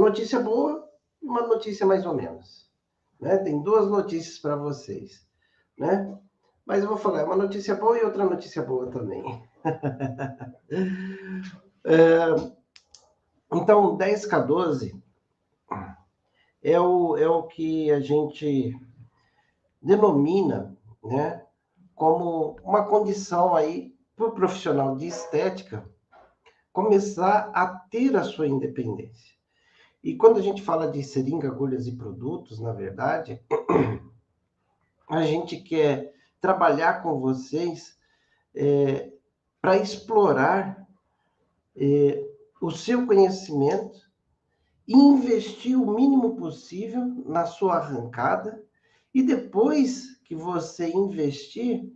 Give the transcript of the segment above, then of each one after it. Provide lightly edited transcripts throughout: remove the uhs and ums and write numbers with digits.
notícia boa e uma notícia mais ou menos. Né? Tem duas notícias para vocês. Né? Mas eu vou falar, uma notícia boa e outra notícia boa também. Então, 10K12 é o que a gente denomina, né, como uma condição aí para o profissional de estética começar a ter a sua independência. E quando a gente fala de seringa, agulhas e produtos, na verdade, a gente quer trabalhar com vocês para explorar o seu conhecimento e investir o mínimo possível na sua arrancada. E depois que você investir,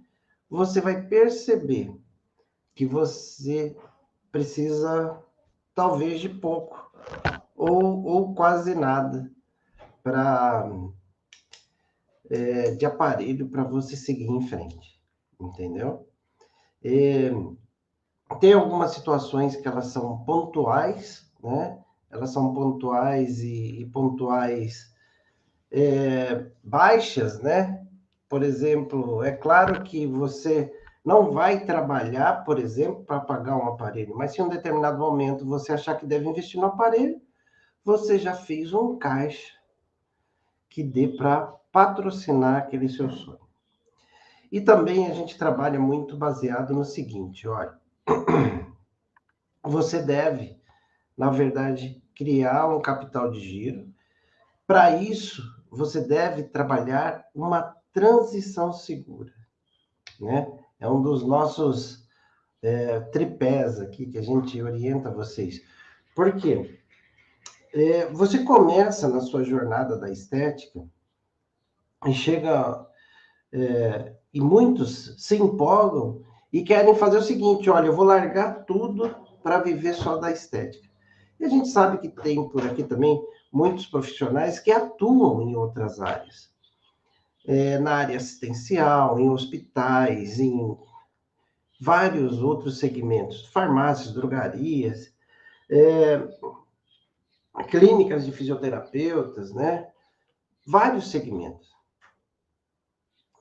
você vai perceber que você precisa, talvez, de pouco ou quase nada de aparelho para você seguir em frente, entendeu? Tem algumas situações que elas são pontuais, né? Elas são pontuais e pontuais baixas, né? Por exemplo, é claro que você não vai trabalhar, por exemplo, para pagar um aparelho, mas se em um determinado momento você achar que deve investir no aparelho, você já fez um caixa que dê para patrocinar aquele seu sonho. E também a gente trabalha muito baseado no seguinte, olha, você deve, na verdade, criar um capital de giro. Para isso, você deve trabalhar uma transição segura, né? É um dos nossos tripés aqui que a gente orienta vocês. Por quê? Você começa na sua jornada da estética e chega... e muitos se empolgam e querem fazer o seguinte, olha, eu vou largar tudo para viver só da estética. E a gente sabe que tem por aqui também muitos profissionais que atuam em outras áreas. Na área assistencial, em hospitais, em vários outros segmentos, farmácias, drogarias, clínicas de fisioterapeutas, né? Vários segmentos.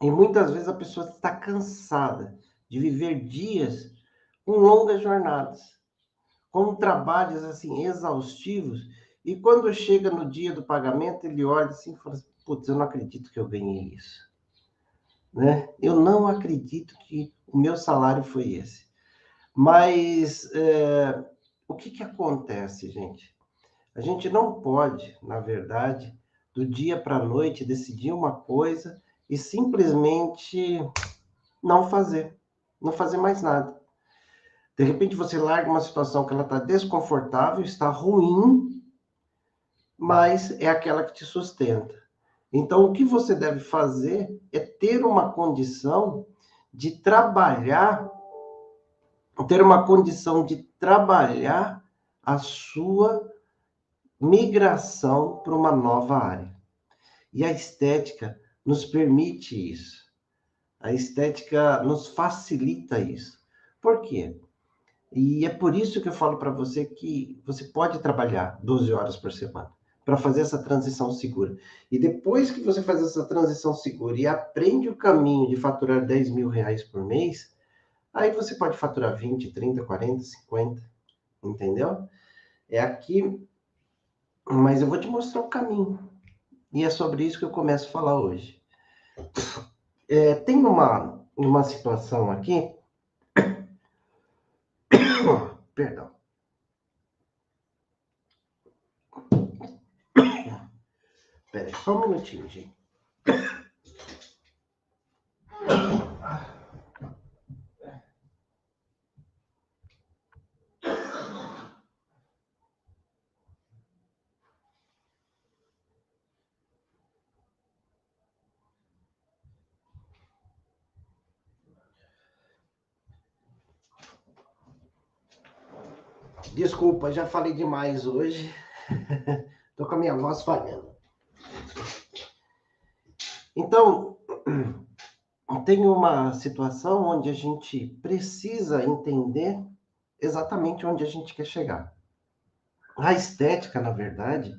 E muitas vezes a pessoa está cansada de viver dias com longas jornadas, com trabalhos assim exaustivos, e quando chega no dia do pagamento, ele olha assim e fala assim, putz, eu não acredito que eu ganhei isso. Né? Eu não acredito que o meu salário foi esse. Mas o que acontece, gente? A gente não pode, na verdade, do dia para a noite, decidir uma coisa e simplesmente não fazer mais nada. De repente você larga uma situação que ela está desconfortável, está ruim, mas é aquela que te sustenta. Então, o que você deve fazer é ter uma condição de trabalhar, a sua migração para uma nova área. E a estética nos permite isso. A estética nos facilita isso. Por quê? E é por isso que eu falo para você que você pode trabalhar 12 horas por semana para fazer essa transição segura. E depois que você faz essa transição segura e aprende o caminho de faturar 10 mil reais por mês, aí você pode faturar 20, 30, 40, 50, entendeu? É aqui, mas eu vou te mostrar o caminho. E é sobre isso que eu começo a falar hoje. Tem uma situação aqui... Perdão. Espera aí, só um minutinho, gente. Desculpa, já falei demais hoje. Tô com a minha voz falhando. Então, tem uma situação onde a gente precisa entender exatamente onde a gente quer chegar. A estética, na verdade,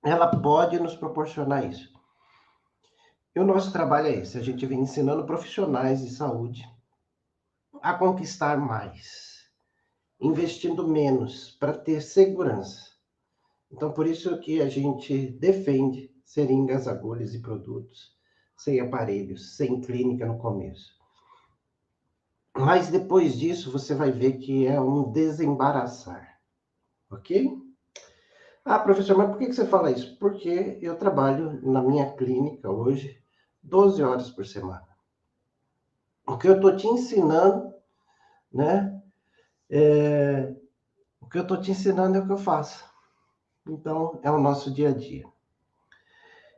ela pode nos proporcionar isso. E o nosso trabalho é esse, a gente vem ensinando profissionais de saúde a conquistar mais, investindo menos para ter segurança. Então, por isso que a gente defende seringas, agulhas e produtos sem aparelhos, sem clínica no começo. Mas depois disso, você vai ver que é um desembaraçar, ok? Ah, professor, mas por que você fala isso? Porque eu trabalho na minha clínica hoje 12 horas por semana. O que eu estou te ensinando, né? O que eu estou te ensinando é o que eu faço. Então, é o nosso dia a dia.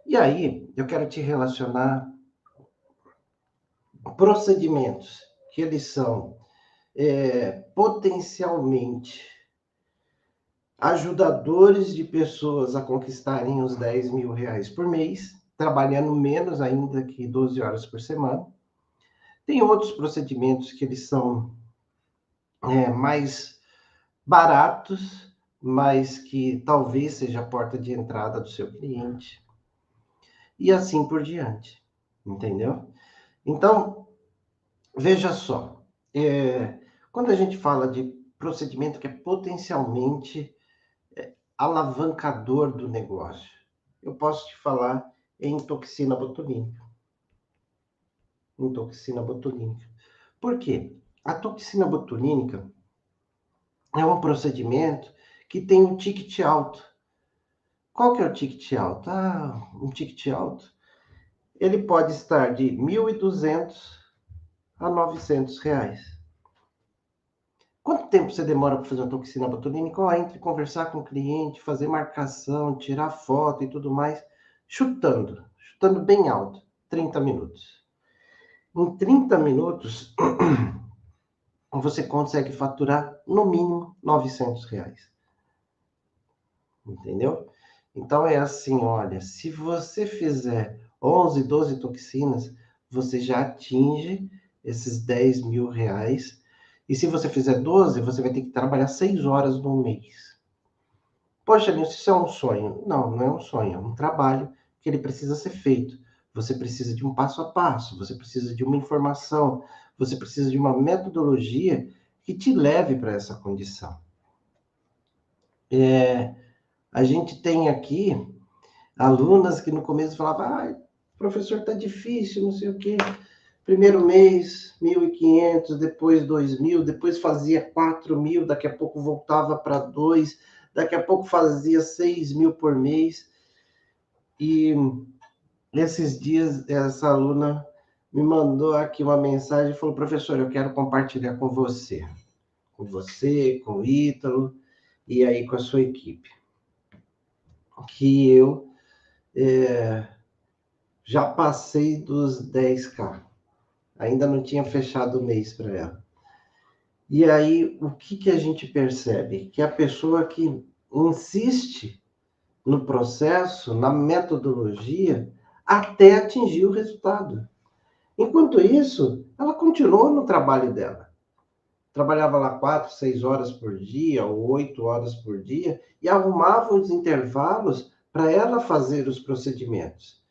E aí, eu quero te relacionar procedimentos que eles são potencialmente ajudadores de pessoas a conquistarem os 10 mil reais por mês, trabalhando menos ainda que 12 horas por semana. Tem outros procedimentos que eles são mais baratos, mas que talvez seja a porta de entrada do seu cliente. E assim por diante, entendeu? Então, veja só, quando a gente fala de procedimento que é potencialmente alavancador do negócio, eu posso te falar em toxina botulínica. Por quê? A toxina botulínica é um procedimento que tem um ticket alto. Qual que é o ticket alto? Um ticket alto, ele pode estar de 1.200 a 900 reais. Quanto tempo você demora para fazer uma toxina botulínica? Entre conversar com o cliente, fazer marcação, tirar foto e tudo mais, chutando bem alto, 30 minutos. Em 30 minutos, você consegue faturar no mínimo 900 reais. Entendeu? Então é assim, olha, se você fizer 11, 12 toxinas, você já atinge esses 10 mil reais. E se você fizer 12, você vai ter que trabalhar 6 horas no mês. Poxa, Nilson, isso é um sonho. Não, não é um sonho, é um trabalho que ele precisa ser feito. Você precisa de um passo a passo, você precisa de uma informação, você precisa de uma metodologia que te leve para essa condição. A gente tem aqui alunas que no começo falavam, professor, tá difícil, não sei o quê. Primeiro mês, 1.500, depois 2.000, depois fazia 4.000, daqui a pouco voltava para 2, daqui a pouco fazia 6.000 por mês. E nesses dias, essa aluna me mandou aqui uma mensagem e falou, professor, eu quero compartilhar com você, com o Ítalo, e aí com a sua equipe, que eu já passei dos 10K. Ainda não tinha fechado o mês para ela. E aí, o que a gente percebe? Que a pessoa que insiste no processo, na metodologia, até atingir o resultado. Enquanto isso, ela continuou no trabalho dela. Trabalhava lá 4, 6 horas por dia, ou 8 horas por dia, e arrumava os intervalos para ela fazer os procedimentos.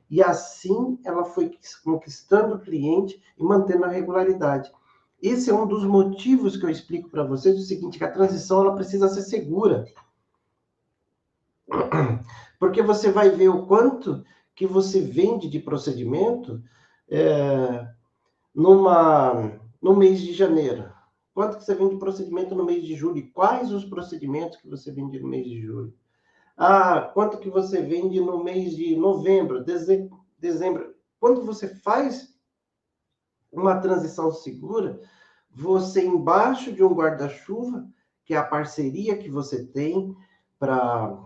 E assim ela foi conquistando o cliente e mantendo a regularidade. Esse é um dos motivos que eu explico para vocês, o seguinte, que a transição ela precisa ser segura. Porque você vai ver o quanto que você vende de procedimento no mês de janeiro. Quanto que você vende de procedimento no mês de julho? E quais os procedimentos que você vende no mês de julho? Quanto que você vende no mês de novembro, dezembro? Quando você faz uma transição segura, você embaixo de um guarda-chuva, que é a parceria que você tem para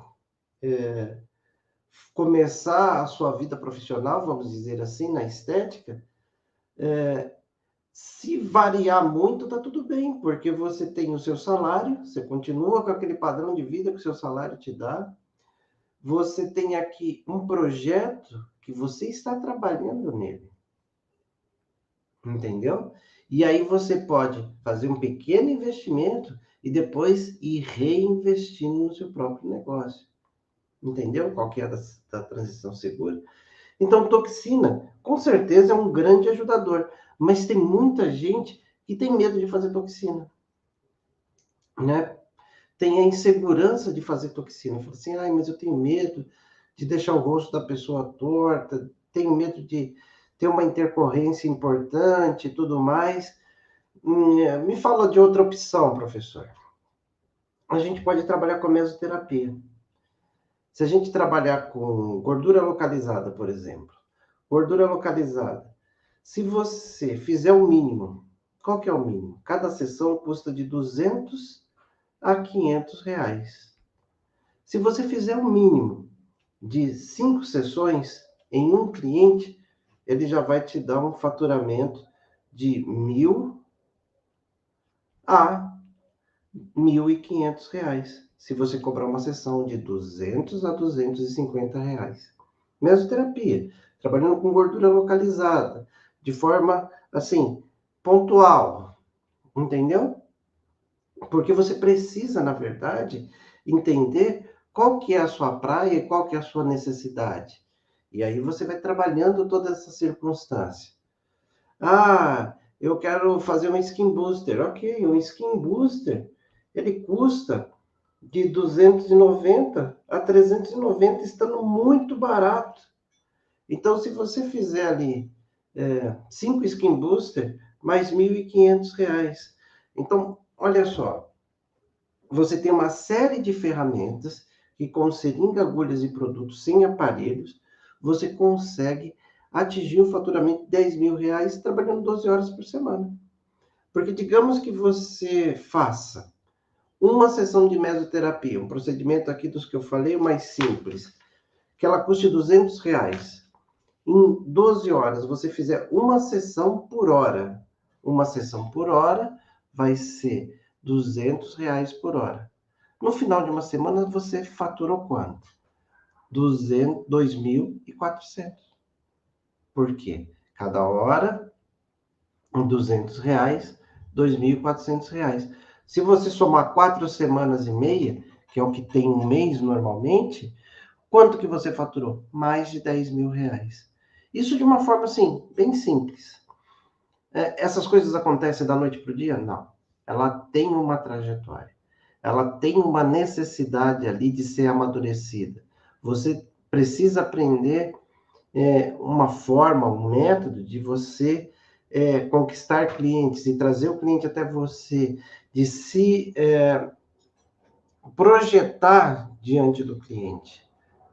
começar a sua vida profissional, vamos dizer assim, na estética, se variar muito, tá tudo bem, porque você tem o seu salário, você continua com aquele padrão de vida que o seu salário te dá, você tem aqui um projeto que você está trabalhando nele. Entendeu? E aí você pode fazer um pequeno investimento e depois ir reinvestindo no seu próprio negócio. Entendeu qual que é da transição segura? Então, toxina, com certeza, é um grande ajudador. Mas tem muita gente que tem medo de fazer toxina, né? Tem a insegurança de fazer toxina. Fala assim, ai, mas eu tenho medo de deixar o rosto da pessoa torta, tenho medo de ter uma intercorrência importante e tudo mais. Me fala de outra opção, professor. A gente pode trabalhar com a mesoterapia. Se a gente trabalhar com gordura localizada, por exemplo, gordura localizada, se você fizer o mínimo, qual que é o mínimo? Cada sessão custa de 200 a 500 reais. Se você fizer o mínimo de 5 sessões em um cliente, ele já vai te dar um faturamento de 1.000 a 1.500 reais. Se você cobrar uma sessão de 200 a 250 reais. Mesoterapia, trabalhando com gordura localizada, de forma, assim, pontual, entendeu? Porque você precisa, na verdade, entender qual que é a sua praia e qual que é a sua necessidade. E aí você vai trabalhando toda essa circunstância. Ah, eu quero fazer um skin booster. Ok, um skin booster, ele custa de 290 a 390, estando muito barato. Então, se você fizer ali 5 skin booster, mais R$ 1.500. Então, olha só, você tem uma série de ferramentas que com seringa, agulhas e produtos sem aparelhos, você consegue atingir um faturamento de R$ 10.000 trabalhando 12 horas por semana. Porque digamos que você faça uma sessão de mesoterapia, um procedimento aqui dos que eu falei, o mais simples, que ela custe R$ 200. Em 12 horas, você fizer uma sessão por hora. Uma sessão por hora vai ser R$ 200 por hora. No final de uma semana, você faturou quanto? 2.400. Por quê? Cada hora, R$ 200, R$ 2.400. Se você somar 4 semanas e meia, que é o que tem um mês normalmente, quanto que você faturou? Mais de R$ 10.000. Isso de uma forma, assim, bem simples. Essas coisas acontecem da noite para o dia? Não. Ela tem uma trajetória. Ela tem uma necessidade ali de ser amadurecida. Você precisa aprender uma forma, um método de você conquistar clientes e trazer o cliente até você, de se projetar diante do cliente,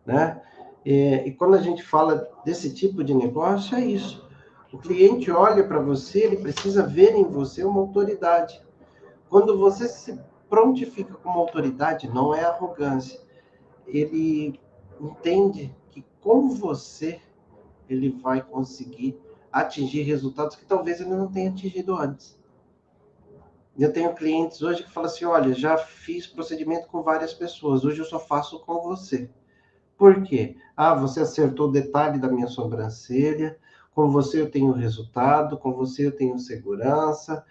né? E quando a gente fala desse tipo de negócio, é isso. O cliente olha para você, ele precisa ver em você uma autoridade. Quando você se prontifica como autoridade, não é arrogância. Ele entende que com você ele vai conseguir atingir resultados que talvez ele não tenha atingido antes. Eu tenho clientes hoje que falam assim, olha, já fiz procedimento com várias pessoas, hoje eu só faço com você. Por quê? Ah, você acertou o detalhe da minha sobrancelha, com você eu tenho resultado, com você eu tenho segurança,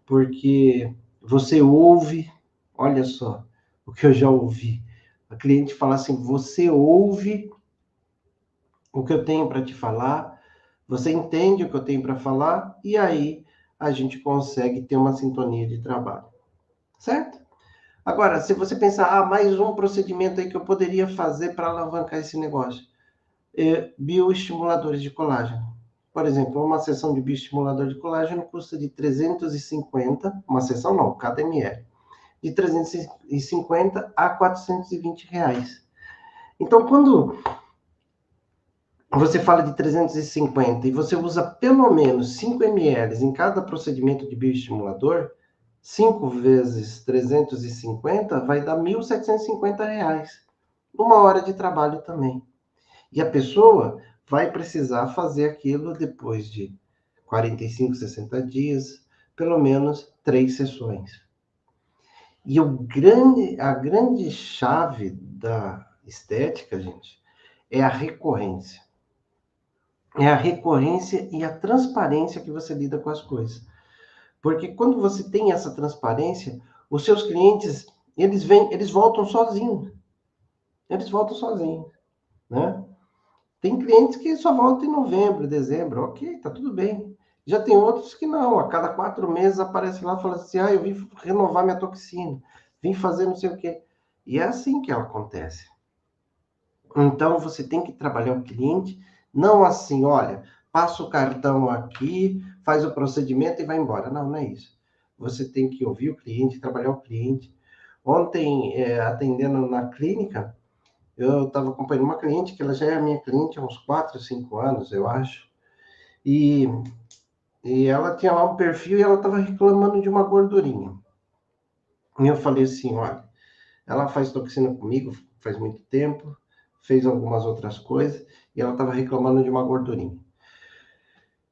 porque você ouve, olha só, o que eu já ouvi. A cliente fala assim, você ouve o que eu tenho para te falar, você entende o que eu tenho para falar, e aí a gente consegue ter uma sintonia de trabalho, certo? Agora, se você pensar, mais um procedimento aí que eu poderia fazer para alavancar esse negócio, bioestimuladores de colágeno. Por exemplo, uma sessão de bioestimulador de colágeno custa de 350, uma sessão não, cada ml, de 350 a R$ 420. Então, quando você fala de 350 e você usa pelo menos 5 ml em cada procedimento de bioestimulador, 5 vezes 350 vai dar R$ 1.750. Uma hora de trabalho também. E a pessoa vai precisar fazer aquilo depois de 45, 60 dias, pelo menos 3 sessões. E a grande chave da estética, gente, é a recorrência. É a recorrência e a transparência que você lida com as coisas. Porque quando você tem essa transparência, os seus clientes, eles voltam sozinhos. Eles voltam sozinhos, né? Tem clientes que só voltam em novembro, dezembro, ok, tá tudo bem. Já tem outros que não, a cada 4 meses aparece lá e fala assim, eu vim renovar minha toxina, vim fazer não sei o quê. E é assim que ela acontece. Então, você tem que trabalhar o cliente, não assim, olha, passa o cartão aqui, faz o procedimento e vai embora. Não, não é isso. Você tem que ouvir o cliente, trabalhar o cliente. Ontem, atendendo na clínica, eu estava acompanhando uma cliente, que ela já é minha cliente há uns 4, 5 anos, eu acho. E, e ela tinha lá um perfil e ela estava reclamando de uma gordurinha. E eu falei assim, olha, ela faz toxina comigo faz muito tempo, fez algumas outras coisas, e ela estava reclamando de uma gordurinha.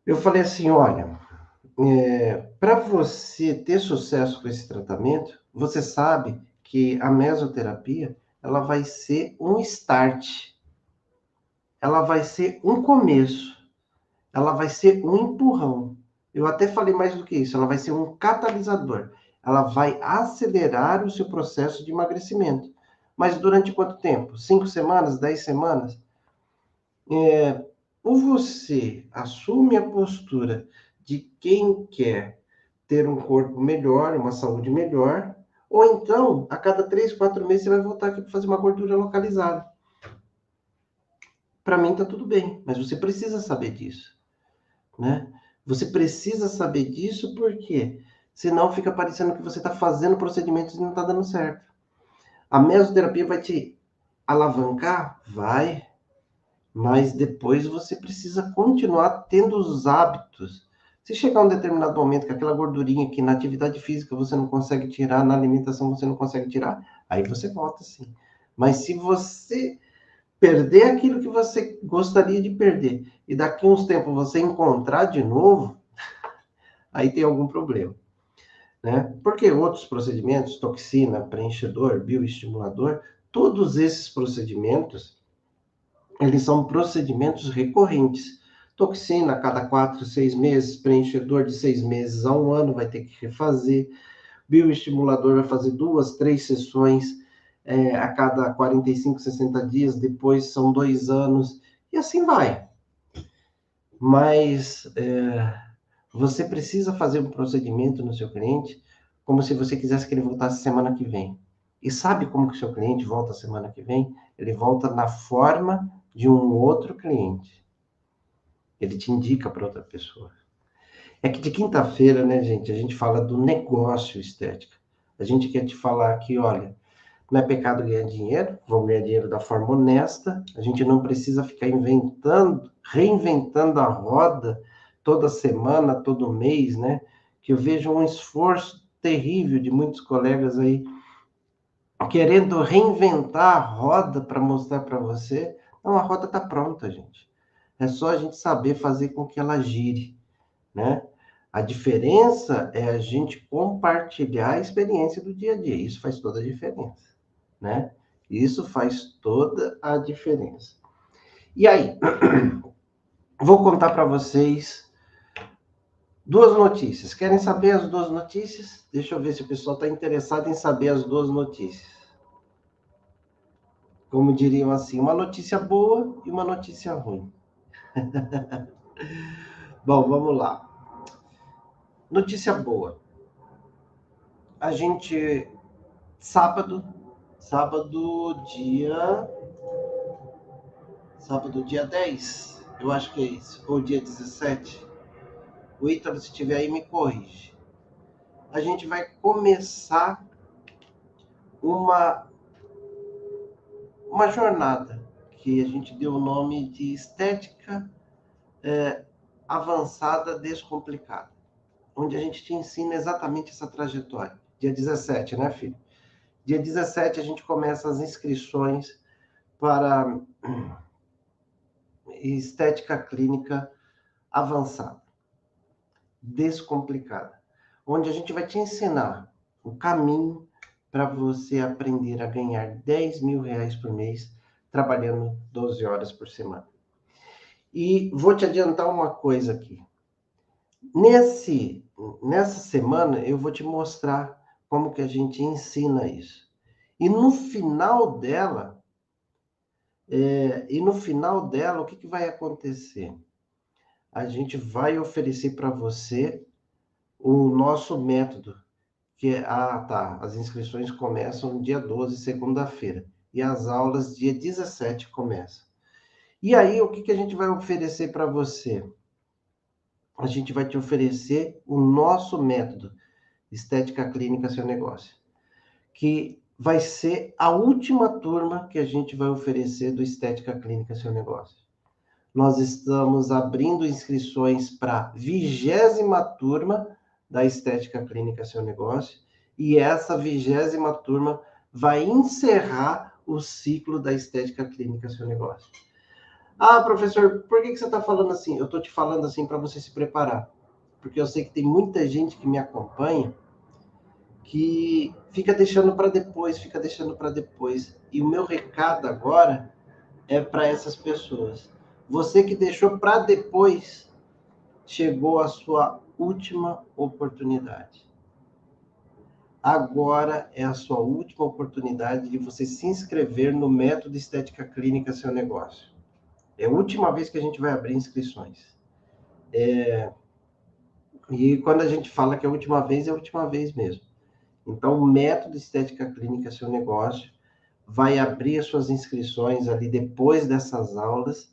Eu falei assim, olha, para você ter sucesso com esse tratamento, você sabe que a mesoterapia, ela vai ser um start, ela vai ser um começo, ela vai ser um empurrão. Eu até falei mais do que isso, ela vai ser um catalisador. Ela vai acelerar o seu processo de emagrecimento. Mas durante quanto tempo? 5 semanas? 10 semanas? Ou você assume a postura de quem quer ter um corpo melhor, uma saúde melhor, ou então, a cada 3, 4 meses, você vai voltar aqui para fazer uma gordura localizada. Para mim, tá tudo bem, mas você precisa saber disso, né? Você precisa saber disso porque senão fica parecendo que você está fazendo procedimentos e não está dando certo. A mesoterapia vai te alavancar? Vai, mas depois você precisa continuar tendo os hábitos. Se chegar um determinado momento que aquela gordurinha que na atividade física você não consegue tirar, na alimentação você não consegue tirar, aí você volta sim. Mas se você perder aquilo que você gostaria de perder e daqui uns tempos você encontrar de novo, aí tem algum problema, né? Porque outros procedimentos, toxina, preenchedor, bioestimulador, todos esses procedimentos, eles são procedimentos recorrentes. Toxina a cada 4, 6 meses, preenchedor de 6 meses a 1 ano vai ter que refazer, bioestimulador vai fazer 2, 3 sessões a cada 45, 60 dias, depois são 2 anos, e assim vai. Mas você precisa fazer um procedimento no seu cliente como se você quisesse que ele voltasse semana que vem. E sabe como que o seu cliente volta semana que vem? Ele volta na forma de um outro cliente. Ele te indica para outra pessoa. É que de quinta-feira, né, gente, a gente fala do negócio estética. A gente quer te falar que, olha, não é pecado ganhar dinheiro, vamos ganhar dinheiro da forma honesta, a gente não precisa ficar reinventando a roda toda semana, todo mês, né? Que eu vejo um esforço terrível de muitos colegas aí querendo reinventar a roda para mostrar para você. Não, a roda está pronta, gente. É só a gente saber fazer com que ela gire, né? A diferença é a gente compartilhar a experiência do dia a dia. Isso faz toda a diferença, né? Isso faz toda a diferença. E aí, vou contar para vocês 2 notícias. Querem saber as 2 notícias? Deixa eu ver se o pessoal está interessado em saber as 2 notícias. Como diriam assim, uma notícia boa e uma notícia ruim. Bom, vamos lá. Notícia boa. A gente, sábado, dia 10, eu acho que é isso, ou dia 17. O Ítalo, se tiver aí, me corrige. A gente vai começar uma jornada que a gente deu o nome de estética avançada descomplicada, onde a gente te ensina exatamente essa trajetória. Dia 17, né, filho? Dia 17 a gente começa as inscrições para estética clínica avançada, descomplicada, onde a gente vai te ensinar o caminho para você aprender a ganhar 10 mil reais por mês trabalhando 12 horas por semana. E vou te adiantar uma coisa aqui. Nessa semana, eu vou te mostrar como que a gente ensina isso. E no final dela, o que vai acontecer? A gente vai oferecer para você o nosso método, as inscrições começam no dia 12, segunda-feira, e as aulas dia 17 começam. E aí, o que a gente vai oferecer para você? A gente vai te oferecer o nosso método, Estética Clínica Seu Negócio, que vai ser a última turma que a gente vai oferecer do Estética Clínica Seu Negócio. Nós estamos abrindo inscrições para a 20ª turma da Estética Clínica Seu Negócio, e essa 20ª turma vai encerrar o ciclo da Estética Clínica Seu Negócio. Ah, professor, por que você está falando assim? Eu estou te falando assim para você se preparar, porque eu sei que tem muita gente que me acompanha que fica deixando para depois, E o meu recado agora é para essas pessoas. Você que deixou para depois, chegou a sua última oportunidade. Agora é a sua última oportunidade de você se inscrever no Método Estética Clínica Seu Negócio. É a última vez que a gente vai abrir inscrições. E quando a gente fala que é a última vez mesmo. Então, o Método Estética Clínica Seu Negócio vai abrir as suas inscrições ali depois dessas aulas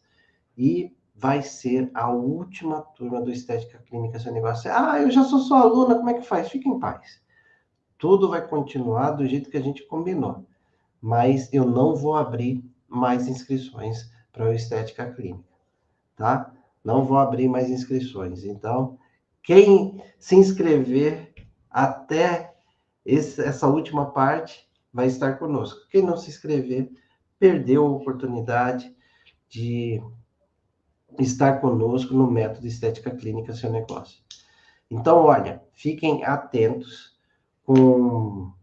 e vai ser a última turma do Estética Clínica Seu Negócio. Ah, eu já sou sua aluna, como é que faz? Fique em paz. Tudo vai continuar do jeito que a gente combinou. Mas eu não vou abrir mais inscrições para o Estética Clínica, tá? Não vou abrir mais inscrições. Então, quem se inscrever até essa última parte vai estar conosco. Quem não se inscrever, perdeu a oportunidade de estar conosco no Método Estética Clínica Seu Negócio. Então, olha, fiquem atentos com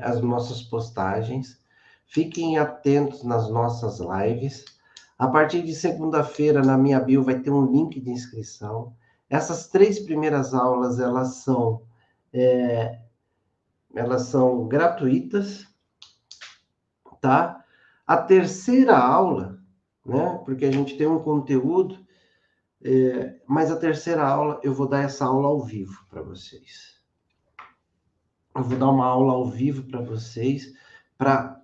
as nossas postagens, fiquem atentos nas nossas lives. A partir de segunda-feira, na minha bio, vai ter um link de inscrição. Essas 3 primeiras aulas, elas são gratuitas, tá? A terceira aula, né? Porque a gente tem um conteúdo, mas a terceira aula, eu vou dar essa aula ao vivo para vocês. Eu vou dar uma aula ao vivo para vocês, para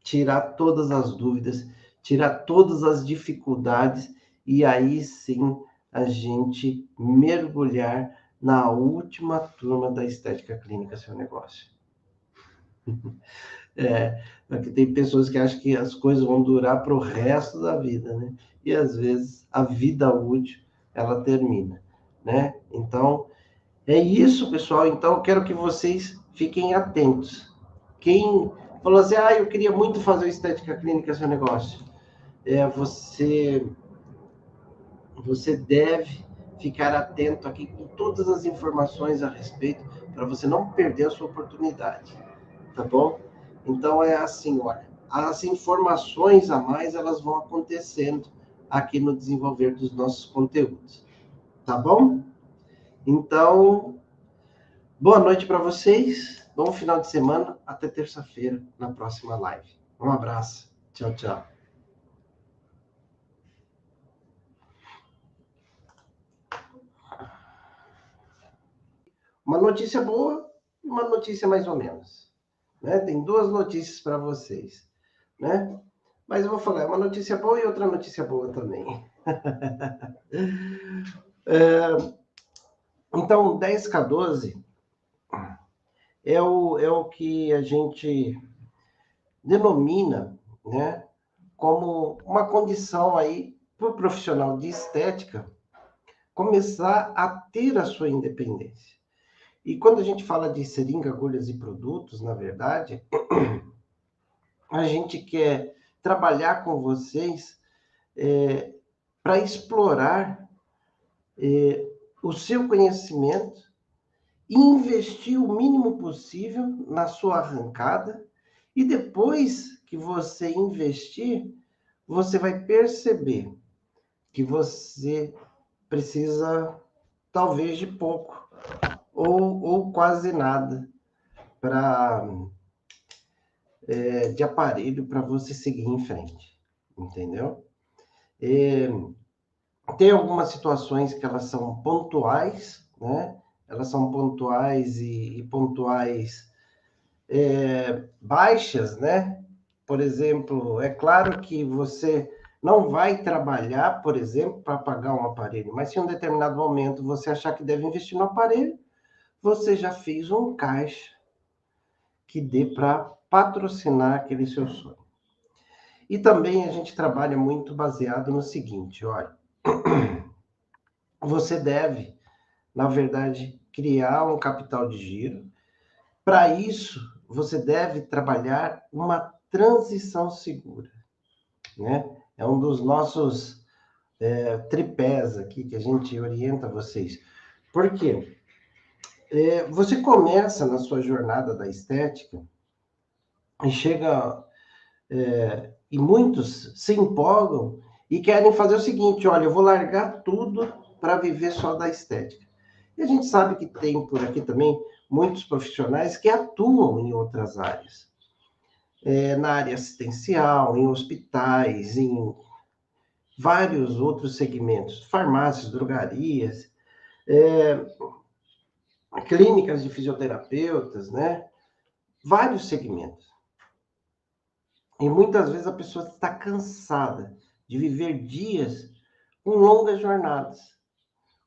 tirar todas as dúvidas, tirar todas as dificuldades, e aí sim a gente mergulhar na última turma da Estética Clínica Seu Negócio. Porque tem pessoas que acham que as coisas vão durar para o resto da vida, né? E às vezes a vida útil, ela termina, né? Então, é isso, pessoal. Então, eu quero que vocês fiquem atentos. Quem falou assim, eu queria muito fazer Estética Clínica Seu Negócio. Você deve ficar atento aqui com todas as informações a respeito, para você não perder a sua oportunidade, tá bom? Então, é assim, olha, as informações a mais, elas vão acontecendo aqui no desenvolver dos nossos conteúdos, tá bom? Então, boa noite para vocês, bom final de semana, até terça-feira, na próxima live. Um abraço, tchau, tchau. Uma notícia boa, uma notícia mais ou menos, né? Tem 2 notícias para vocês, né? Mas eu vou falar, uma notícia boa e outra notícia boa também. Então, 10K12 é o que a gente denomina, né, como uma condição aí para o profissional de estética começar a ter a sua independência. E quando a gente fala de seringa, agulhas e produtos, na verdade, a gente quer trabalhar com vocês para explorar o seu conhecimento e investir o mínimo possível na sua arrancada, e depois que você investir, você vai perceber que você precisa talvez de pouco ou quase nada de aparelho para você seguir em frente, entendeu? Tem algumas situações que elas são pontuais, né? Elas são pontuais e pontuais baixas, né? Por exemplo, é claro que você não vai trabalhar, por exemplo, para pagar um aparelho, mas se em um determinado momento você achar que deve investir no aparelho, você já fez um caixa que dê para patrocinar aquele seu sonho. E também a gente trabalha muito baseado no seguinte, olha, você deve, na verdade, criar um capital de giro. Para isso, você deve trabalhar uma transição segura, né? É um dos nossos tripés aqui que a gente orienta vocês. Por quê? Você começa na sua jornada da estética e chega e muitos se empolgam e querem fazer o seguinte, olha, eu vou largar tudo para viver só da estética. E a gente sabe que tem por aqui também muitos profissionais que atuam em outras áreas. Na área assistencial, em hospitais, em vários outros segmentos, farmácias, drogarias, clínicas de fisioterapeutas, né? Vários segmentos. E muitas vezes a pessoa está cansada de viver dias com longas jornadas,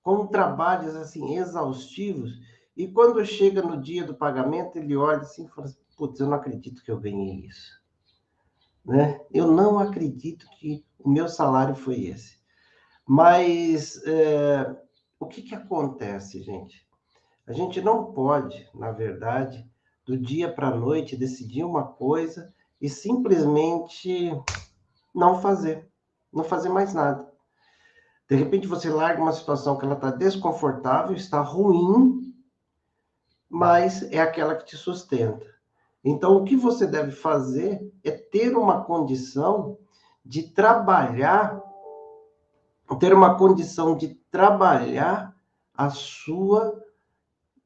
com trabalhos assim exaustivos, e quando chega no dia do pagamento, ele olha assim e fala assim, putz, eu não acredito que eu ganhei isso, né? Eu não acredito que o meu salário foi esse. Mas o que acontece, gente? A gente não pode, na verdade, do dia para a noite, decidir uma coisa e simplesmente não fazer mais nada. De repente você larga uma situação que ela está desconfortável, está ruim, mas é aquela que te sustenta. Então, o que você deve fazer é ter uma condição de trabalhar, a sua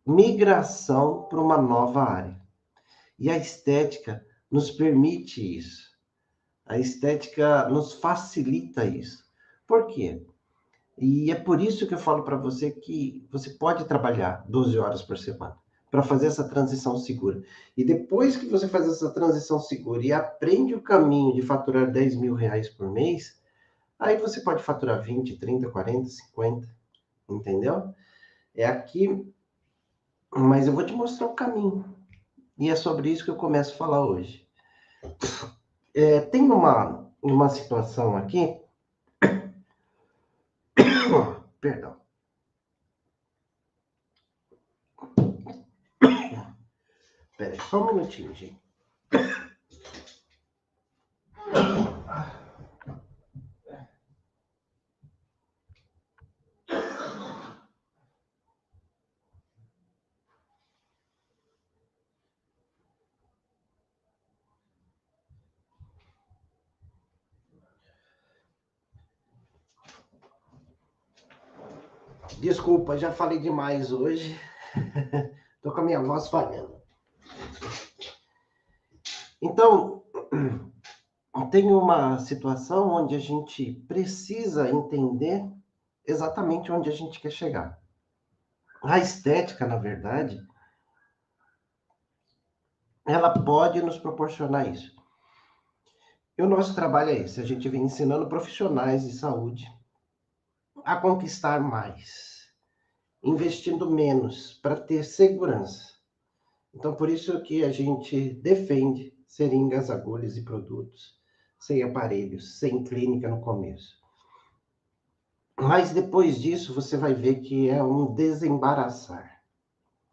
migração para uma nova área. E a estética nos permite isso. A estética nos facilita isso. Por quê? E é por isso que eu falo para você que você pode trabalhar 12 horas por semana para fazer essa transição segura. E depois que você faz essa transição segura e aprende o caminho de faturar 10 mil reais por mês, aí você pode faturar 20, 30, 40, 50, entendeu? É aqui, mas eu vou te mostrar o caminho. E é sobre isso que eu começo a falar hoje. Tem uma situação aqui, perdão. Espera aí, só um minutinho, gente. Desculpa, já falei demais hoje. Tô com a minha voz falhando. Então, tem uma situação onde a gente precisa entender exatamente onde a gente quer chegar. A estética, na verdade, ela pode nos proporcionar isso. E o nosso trabalho é esse, a gente vem ensinando profissionais de saúde a conquistar mais, investindo menos para ter segurança. Então, por isso que a gente defende seringas, agulhas e produtos sem aparelhos, sem clínica no começo. Mas depois disso, você vai ver que é um desembaraçar,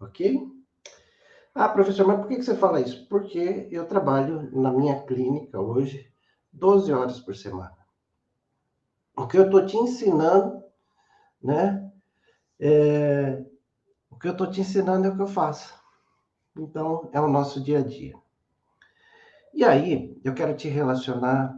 ok? Ah, professor, mas por que você fala isso? Porque eu trabalho na minha clínica hoje 12 horas por semana. O que eu estou te ensinando, né? O que eu estou te ensinando é o que eu faço. Então, é o nosso dia a dia. E aí, eu quero te relacionar